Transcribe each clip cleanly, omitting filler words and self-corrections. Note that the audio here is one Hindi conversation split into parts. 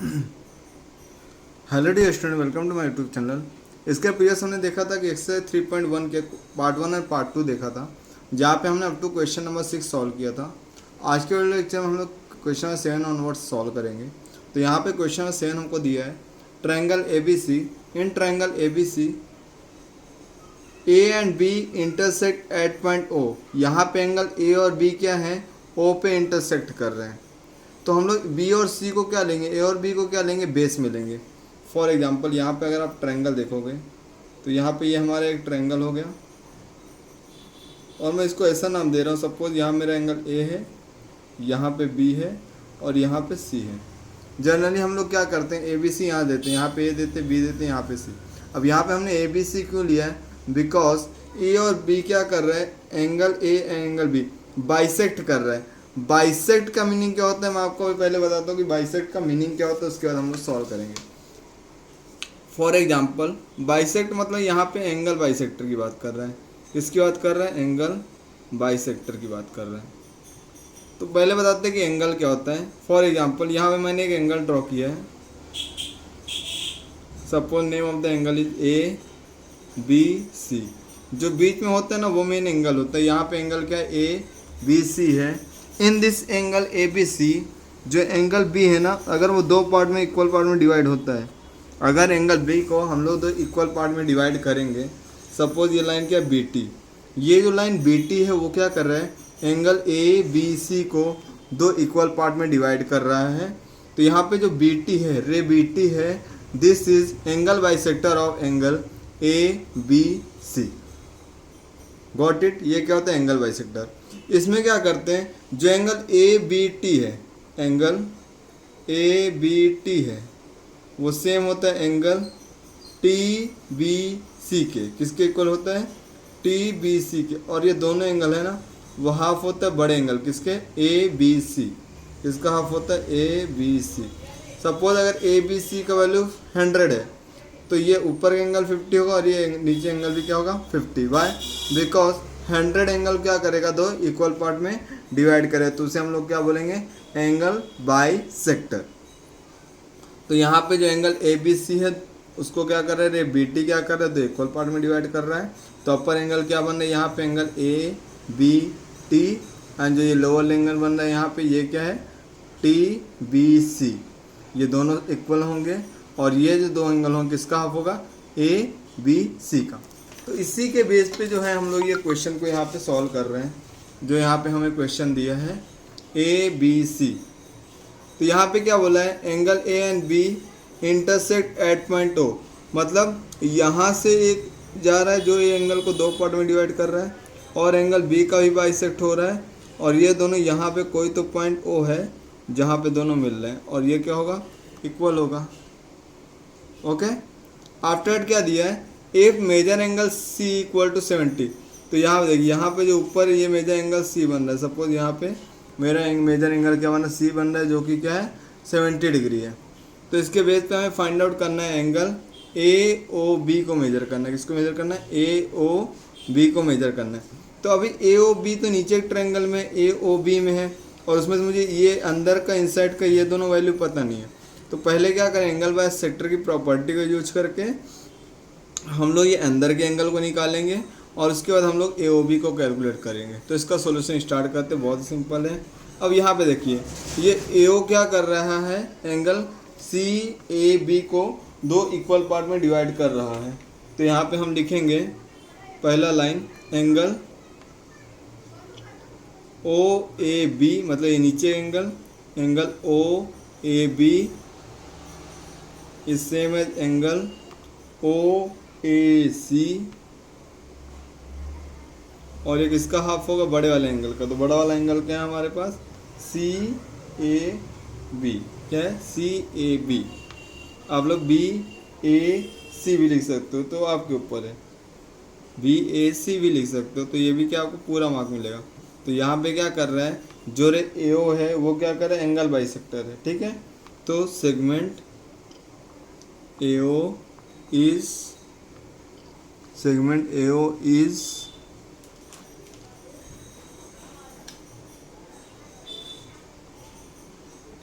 Hello dear student, welcome to my YouTube channel. इसके प्रीवियस हमने देखा था कि एक्सरसाइज 3.1 के पार्ट 1 और पार्ट 2 देखा था, जहाँ पे हमने up to question number 6 solve किया था। आज के वीडियो लेक्चर में हम लोग क्वेश्चन नंबर 7 ऑनवर्ड्स सॉल्व करेंगे। तो यहाँ पे क्वेश्चन नंबर 7 हमको दिया है, triangle A B C. In triangle A B C A and B intersect at point O. यहाँ पे एंगल ए और बी क्या है, ओ पे इंटरसेक्ट कर रहे हैं। तो हम लोग बी और सी को क्या लेंगे, ए और बी को क्या लेंगे, बेस में लेंगे। फॉर एग्जांपल यहाँ पे अगर आप ट्रायंगल देखोगे तो यहाँ पे ये हमारा एक ट्रायंगल हो गया, और मैं इसको ऐसा नाम दे रहा हूँ। सपोज यहाँ मेरा एंगल ए है, यहाँ पे बी है और यहाँ पे सी है। जनरली हम लोग क्या करते हैं, ए बी सी यहाँ देते हैं, यहाँ पे ए देते हैं, बी देते हैं, यहाँ पे सी। अब यहाँ पे हमने ए बी सी क्यों लिया है, बिकॉज ए और बी क्या कर रहे हैं, angle A angle B bisect कर रहे हैं। बाइसेक्ट का मीनिंग क्या होता है, मैं आपको पहले बताता हूँ कि बाइसेक्ट का मीनिंग क्या होता है, उसके बाद हम लोग सॉल्व करेंगे। फॉर एग्जाम्पल बाइसेक्ट मतलब यहाँ पे एंगल बाइसेक्टर की बात कर रहे हैं। किसकी बात कर रहे हैं, एंगल बाइसेक्टर की बात कर रहे हैं। तो पहले बताते हैं कि एंगल क्या होता है। फॉर एग्जाम्पल यहाँ पे मैंने एक एंगल ड्रॉ किया है। Suppose name of the angle is A B C. जो बीच में होता है ना, वो मेन एंगल होता है। यहाँ पे एंगल क्या है, ए बी सी है। In this angle A B C, जो एंगल बी है ना, अगर वो दो पार्ट में इक्वल पार्ट में डिवाइड होता है, अगर एंगल बी को हम लोग दो इक्वल पार्ट में डिवाइड करेंगे, सपोज ये लाइन क्या है, बी टी। ये जो लाइन बी टी है वो क्या कर रहा है, एंगल ए बी सी को दो इक्वल पार्ट में डिवाइड कर रहा है। तो यहाँ पे जो बी टी है, रे बी टी है, this is angle bisector of angle A B C. Got it. ये क्या होता है, एंगल बाइसेक्टर। इसमें क्या करते हैं, जो एंगल ए बी टी है, एंगल ए बी टी है, वो सेम होता है एंगल टी बी सी के। किसके इक्वल होता है, टी बी सी के। और ये दोनों एंगल है ना, वो हाफ होता है बड़े एंगल किसके, ए बी सी। किसका हाफ होता है, ए बी सी। सपोज अगर ए बी सी का वैल्यू 100 है, तो ये ऊपर एंगल 50 होगा और ये नीचे एंगल भी क्या होगा, 50। वाई, बिकॉज 100 एंगल क्या करेगा, दो इक्वल पार्ट में डिवाइड करे, तो उसे हम लोग क्या बोलेंगे, एंगल बाइसेक्टर। तो यहाँ पे जो एंगल ए बी सी है उसको क्या कर रहे हैं, रे बी टी क्या कर रहा है, तो इक्वल पार्ट में डिवाइड कर रहा है। तो अपर एंगल क्या बन रहा है, यहाँ पे angle A B T, and जो ये लोअर एंगल बन रहा है यहाँ पे, ये क्या है, टी बी सी। ये दोनों इक्वल होंगे और ये जो दो एंगल होंगे किसका हाफ होगा, ए बी सी का। तो इसी के बेस पे जो है हम लोग ये क्वेश्चन को यहाँ पे सॉल्व कर रहे हैं। जो यहाँ पे हमें क्वेश्चन दिया है ए बी सी, तो यहाँ पे क्या बोला है, angle A and B intersect at point O. मतलब यहाँ से एक जा रहा है जो ये एंगल को दो पार्ट में डिवाइड कर रहा है, और एंगल बी का भी बाइसेक्ट हो रहा है, और ये दोनों यहाँ पे कोई तो पॉइंट ओ है जहाँ पे दोनों मिल रहे हैं, और ये क्या होगा, इक्वल होगा। ओके। आफ्टर क्या दिया है, if measure angle C equal to 70। तो यहाँ देखिए, यहाँ पे जो ऊपर ये मेजर एंगल सी बन रहा है, सपोज यहाँ पे मेरा मेजर एंगल क्या बन रहा है, सी बन रहा है, जो कि क्या है, 70 डिग्री है। तो इसके बेस पे हमें फाइंड आउट करना है एंगल ए ओ बी को मेजर करना है। किसको मेजर करना है, ए ओ बी को मेजर करना है। तो अभी ए ओ बी तो नीचे एक ट्रायंगल में ए ओ बी में है, और उसमें से मुझे ये अंदर का इनसाइड का ये दोनों वैल्यू पता नहीं है। तो पहले क्या करें, एंगल बाइसेक्टर की प्रॉपर्टी को यूज करके हम लोग ये अंदर के एंगल को निकालेंगे, और उसके बाद हम लोग ए ओ बी को कैलकुलेट करेंगे। तो इसका सोल्यूशन स्टार्ट करते, बहुत ही सिंपल है। अब यहाँ पे देखिए, ये ए ओ क्या कर रहा है, एंगल सी ए बी को दो इक्वल पार्ट में डिवाइड कर रहा है। तो यहाँ पे हम लिखेंगे पहला line, angle O A B, मतलब ये नीचे angle, angle O A B is same as angle O A C, और एक इसका हाफ होगा बड़े वाले एंगल का। तो बड़ा वाला एंगल क्या है हमारे पास, सी ए बी। क्या है, सी ए बी। आप लोग बी ए सी भी लिख सकते हो, तो आपके ऊपर है, बी ए सी भी लिख सकते हो, तो ये भी क्या आपको पूरा मार्क मिलेगा। तो यहाँ पे क्या कर रहा है, जो रे ए ओ है वो क्या कर रहा है, एंगल बाइसेक्टर है, ठीक है। तो segment A O is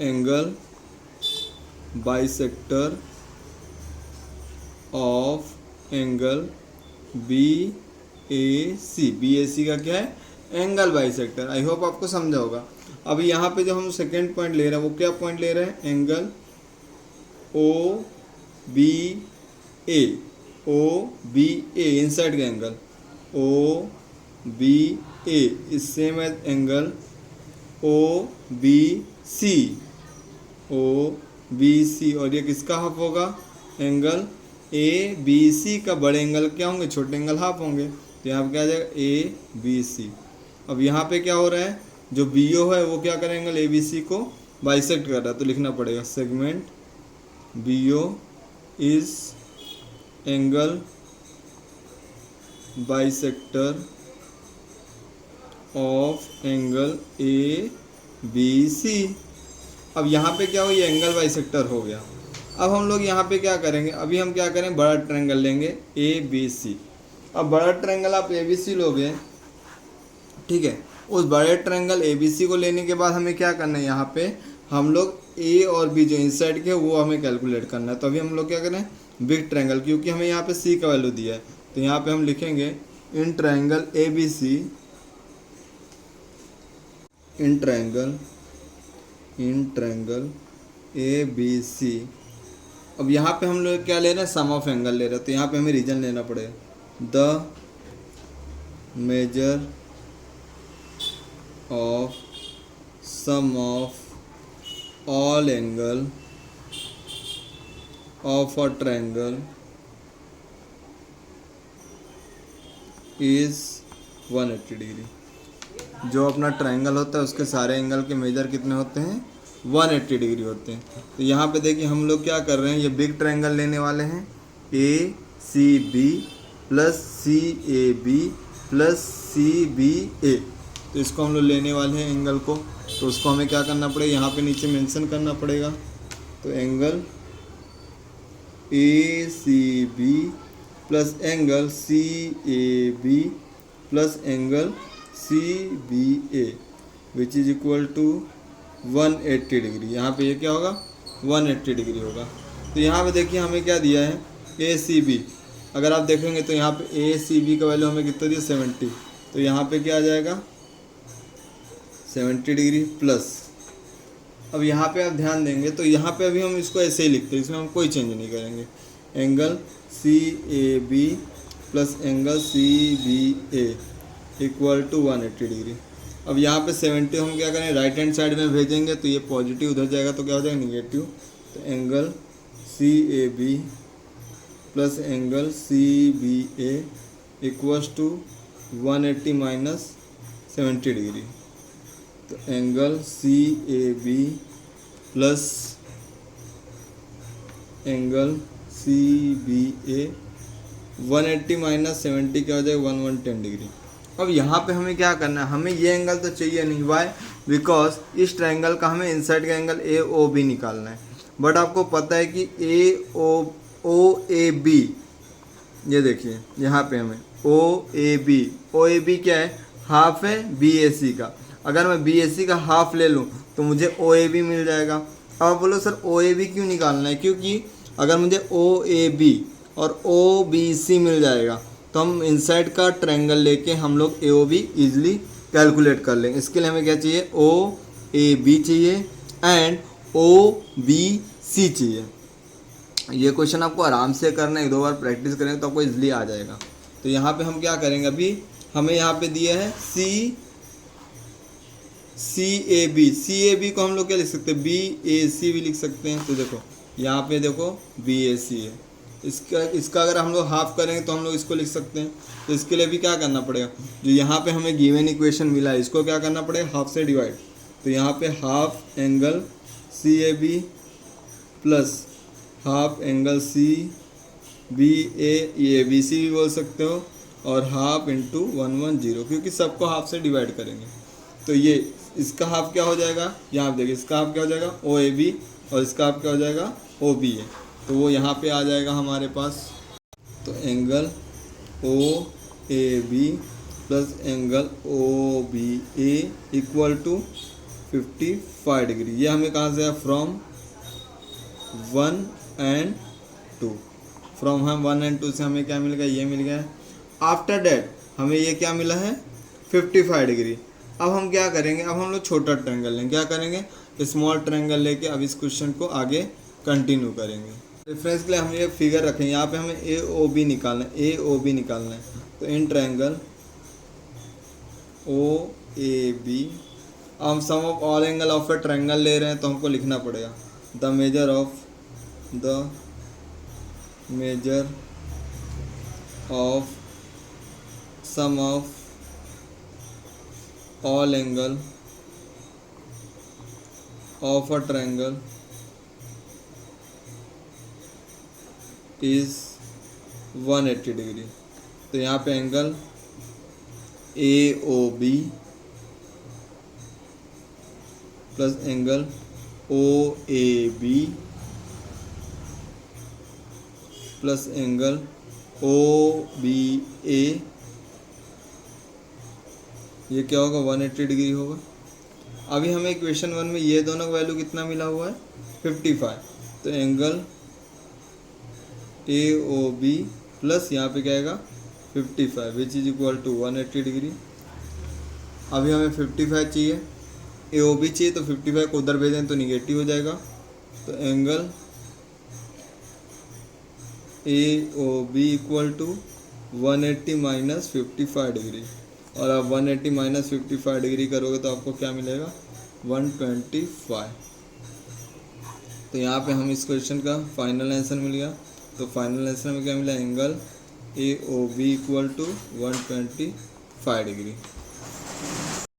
angle bisector of angle B A C. B A C का क्या है? Angle bisector. आई होप आपको समझा होगा। अब यहाँ पे जो हम सेकेंड पॉइंट ले रहे हैं वो क्या पॉइंट ले रहे हैं? Angle O B A. O B A inside का angle O B A is same as angle O B C. O B C और ये किसका हाफ होगा? एंगल ए बी सी का। बड़े एंगल क्या होंगे? छोटे एंगल हाफ होंगे। तो यहाँ पे क्या आ जाएगा? A B C. अब यहाँ पे क्या हो रहा है? जो बी ओ है वो क्या कर रहा है? एंगल ए बी सी को बाइसेक्ट कर रहा है। तो लिखना पड़ेगा segment B O is angle bisector of angle A B C. अब यहाँ पे क्या हो? ये एंगल बाइसेक्टर हो गया। अब हम लोग यहाँ पे क्या करेंगे? अभी हम क्या करें? बड़ा ट्रायंगल लेंगे ए बी सी। अब बड़ा ट्रायंगल आप ए बी सी लोगे, ठीक है। उस बड़े ट्रायंगल ए बी सी को लेने के बाद हमें क्या करना है? यहाँ पे हम लोग ए और बी जो इनसाइड के वो हमें कैलकुलेट करना है। तो अभी हम लोग क्या करें? बिग ट्रायंगल, क्योंकि हमें यहाँ पे सी का वैल्यू दिया है तो यहाँ पे हम लिखेंगे in triangle A B C, in triangle A B C. अब यहाँ पे हम लोग क्या ले रहे हैं? सम ऑफ एंगल ले रहे हैं। तो यहाँ पे हमें रीजन लेना पड़ेगा। The measure of sum of all angle of a triangle is 180 degree. जो अपना ट्रायंगल होता है उसके सारे एंगल के मेजर कितने होते हैं? 180 डिग्री होते हैं। तो यहाँ पे देखिए हम लोग क्या कर रहे हैं? ये बिग ट्रायंगल लेने वाले हैं A C B plus C A B plus C B A. तो इसको हम लोग लेने वाले हैं एंगल को। तो उसको हमें क्या करना पड़ेगा? यहाँ पे नीचे मेंशन करना पड़ेगा। तो angle A C B plus angle C A B plus angle C B A which is equal to 180 degree. यहाँ पे ये क्या होगा? 180 डिग्री होगा। तो यहाँ पे देखिए हमें क्या दिया है? ए सी बी। अगर आप देखेंगे तो यहाँ पे ए सी बी का वैल्यू हमें कितना दिया? 70। तो यहाँ पे क्या आ जाएगा? 70 डिग्री प्लस। अब यहाँ पे आप ध्यान देंगे तो यहाँ पे अभी हम इसको ऐसे ही लिखते हैं, इसमें हम कोई चेंज नहीं करेंगे। Angle C A B plus angle C B A equal to 180 degree. अब यहाँ पे 70 हम क्या करें? राइट हैंड साइड में भेजेंगे तो ये पॉजिटिव उधर जाएगा तो क्या हो जाएगा? निगेटिव। तो angle C A B plus angle C B A equals to 180 minus 70 degree. तो angle C A B plus angle C B A 180 minus 70 क्या हो जाएगा? 110 डिग्री। अब यहाँ पे हमें क्या करना है? हमें ये एंगल तो चाहिए नहीं। वाई? बिकॉज इस ट्रायंगल का हमें इनसाइड का एंगल ए ओ बी निकालना है। बट आपको पता है कि ए ओ ए बी, ये देखिए यहाँ पे हमें ओ ए बी क्या है? हाफ है बी ए सी का। अगर मैं बी ए सी का हाफ ले लूँ तो मुझे ओ ए बी मिल जाएगा। अब आप बोलो सर ओ ए बी क्यों निकालना है? क्योंकि अगर मुझे ओ ए बी और ओ बी सी मिल जाएगा तो हम इनसाइड का ट्रायंगल लेके हम लोग ए ओ बी ईजिली कैलकुलेट कर लेंगे। इसके लिए हमें क्या चाहिए? ओ ए बी चाहिए एंड ओ बी सी चाहिए। ये क्वेश्चन आपको आराम से करना है, एक दो बार प्रैक्टिस करेंगे तो आपको इजीली आ जाएगा। तो यहाँ पे हम क्या करेंगे? अभी हमें यहाँ पे दिया है सी ए बी को हम लोग क्या लिख सकते हैं? बी ए सी भी लिख सकते हैं। तो देखो यहाँ पे देखो बी ए सी है, इसका अगर हम लोग हाफ करेंगे तो हम लोग इसको लिख सकते हैं। तो इसके लिए भी क्या करना पड़ेगा? जो यहाँ पे हमें गिवन इक्वेशन मिला है इसको क्या करना पड़ेगा? हाफ से डिवाइड। तो यहाँ पे half angle C A B plus half angle C B A B C भी बोल सकते हो, और हाफ इंटू 110, क्योंकि सबको हाफ से डिवाइड करेंगे। तो ये इसका हाफ क्या हो जाएगा? यहाँ देखिए इसका हाफ क्या हो जाएगा? ओ ए बी, और इसका हाफ क्या हो जाएगा? O B A. तो वो यहाँ पे आ जाएगा हमारे पास। तो angle O A B plus angle O B A equal to 55 degree. ये हमें कहाँ से है? From 1 and 2। फ्रॉम हम 1 and 2 से हमें क्या मिल गया, ये मिल गया। आफ्टर डैट हमें ये क्या मिला है, 55 डिग्री। अब हम क्या करेंगे, अब हम लोग छोटा ट्रायंगल लेंगे, क्या करेंगे, स्मॉल ट्रायंगल लेके अब इस क्वेश्चन को आगे कंटिन्यू करेंगे। रेफरेंस के लिए हम ये फिगर रखें, यहाँ पे हमें ए ओ बी निकालना है, ए ओ बी निकालना है। तो in triangle O A B, हम sum of all angle of a triangle ले रहे हैं तो हमको लिखना पड़ेगा the measure of sum of all angle of a triangle is 180 degree. तो यहाँ पे angle A O B plus angle O A B plus angle O B A, ये क्या होगा, 180 डिग्री होगा। अभी हमें इक्वेशन 1 में ये दोनों का वैल्यू कितना मिला हुआ है, 55। तो angle A O B plus यहाँ पे क्या आएगा 55 which is equal to 180 degree. अभी हमें 55 चाहिए, ए ओ बी चाहिए, तो 55 को उधर भेजें तो निगेटिव हो जाएगा। तो angle A O B equal to 180 minus 55 degree. और आप 180 माइनस 55 डिग्री करोगे तो आपको क्या मिलेगा, 125। तो यहाँ पे हम इस क्वेश्चन का फाइनल आंसर मिल गया। तो फाइनल आंसर में क्या मिला, angle A O B equal to 125 degree.